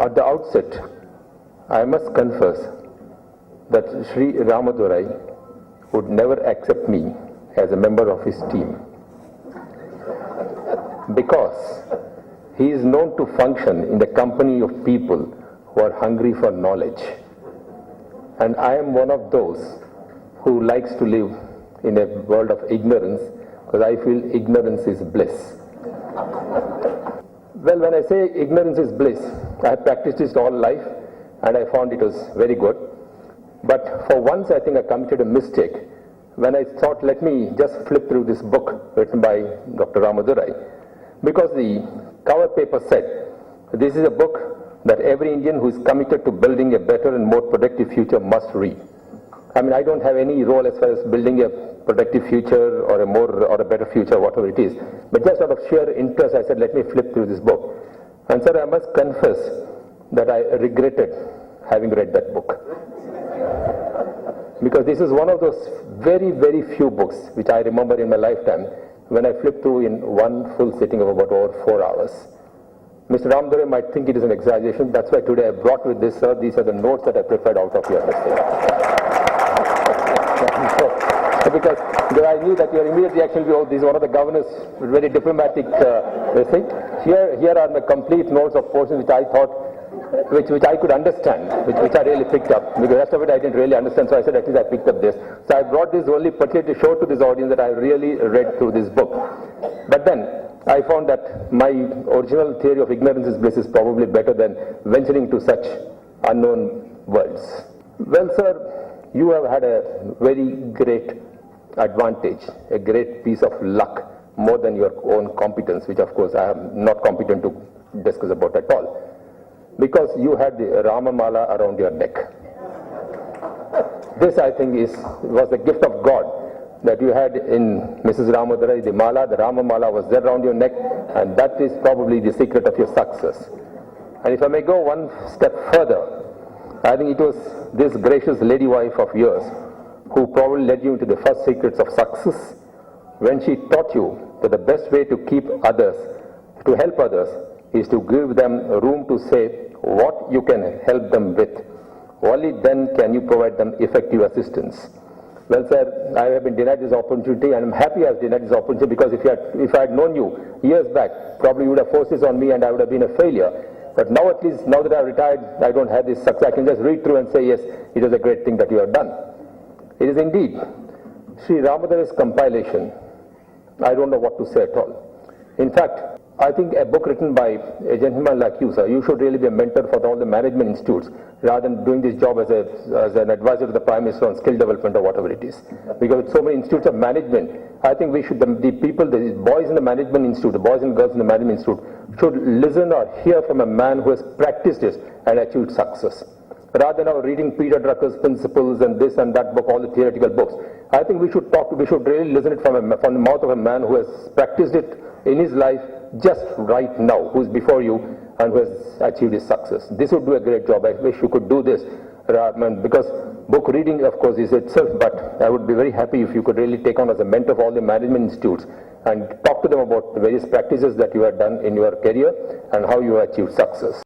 At the outset, I must confess that Sri Ramadurai would never accept me as a member of his team because he is known to function in the company of people who are hungry for knowledge. And I am one of those who likes to live in a world of ignorance because I feel ignorance is bliss. Well, when I say ignorance is bliss, I have practiced it all life and I found it was very good. But for once I think I committed a mistake when I thought let me just flip through this book written by Dr. Ramadurai, because the cover paper said this is a book that every Indian who is committed to building a better and more productive future must read. I mean, I don't have any role as far as building a productive future or a better future, whatever it is. But just out of sheer interest, I said, let me flip through this book. And sir, I must confess that I regretted having read that book. Because this is one of those very, very few books which I remember in my lifetime when I flipped through in one full sitting of about over 4 hours. Mr. Ramadurai might think it is an exaggeration. That's why today I brought with this, sir. These are the notes that I prepared out of your mistake. Because I knew that your immediate reaction will be, oh, this is one of the governor's very diplomatic thing. Here are the complete notes of portions which I thought, which I could understand, which I really picked up. Because the rest of it I didn't really understand, so I said at least I picked up this. So I brought this only particularly to show to this audience that I really read through this book. But then I found that my original theory of ignorance is bliss is probably better than venturing to such unknown worlds. Well, sir, you have had a very great advantage, a great piece of luck, more than your own competence, which of course I am not competent to discuss about at all. Because you had the Rama Mala around your neck. This I think was the gift of God that you had in Mrs. Ramadurai, the Rama Mala was there around your neck, and that is probably the secret of your success. And if I may go one step further, I think it was this gracious lady wife of yours who probably led you into the first secrets of success when she taught you that the best way to keep others, to help others, is to give them room to say what you can help them with. Only then can you provide them effective assistance. Well, sir, I have been denied this opportunity, and I'm happy I was denied this opportunity because if I had known you years back, probably you would have forced this on me and I would have been a failure. But now at least, now that I've retired, I don't have this success. I can just read through and say, yes, it is a great thing that you have done. It is indeed Sri Ramadurai's compilation. I don't know what to say at all. In fact, I think a book written by a gentleman like you, sir, you should really be a mentor for all the management institutes rather than doing this job as an advisor to the Prime Minister on skill development or whatever it is. Because with so many institutes of management, I think we should, the people, the boys in the management institute, the boys and girls in the management institute should listen or hear from a man who has practiced this and achieved success. Rather than reading Peter Drucker's principles and this and that book, all the theoretical books, I think we should really listen it from the mouth of a man who has practiced it in his life just right now, who is before you and who has achieved his success. This would do a great job. I wish you could do this, because book reading, of course, is itself, but I would be very happy if you could really take on as a mentor of all the management institutes and talk to them about the various practices that you have done in your career and how you have achieved success.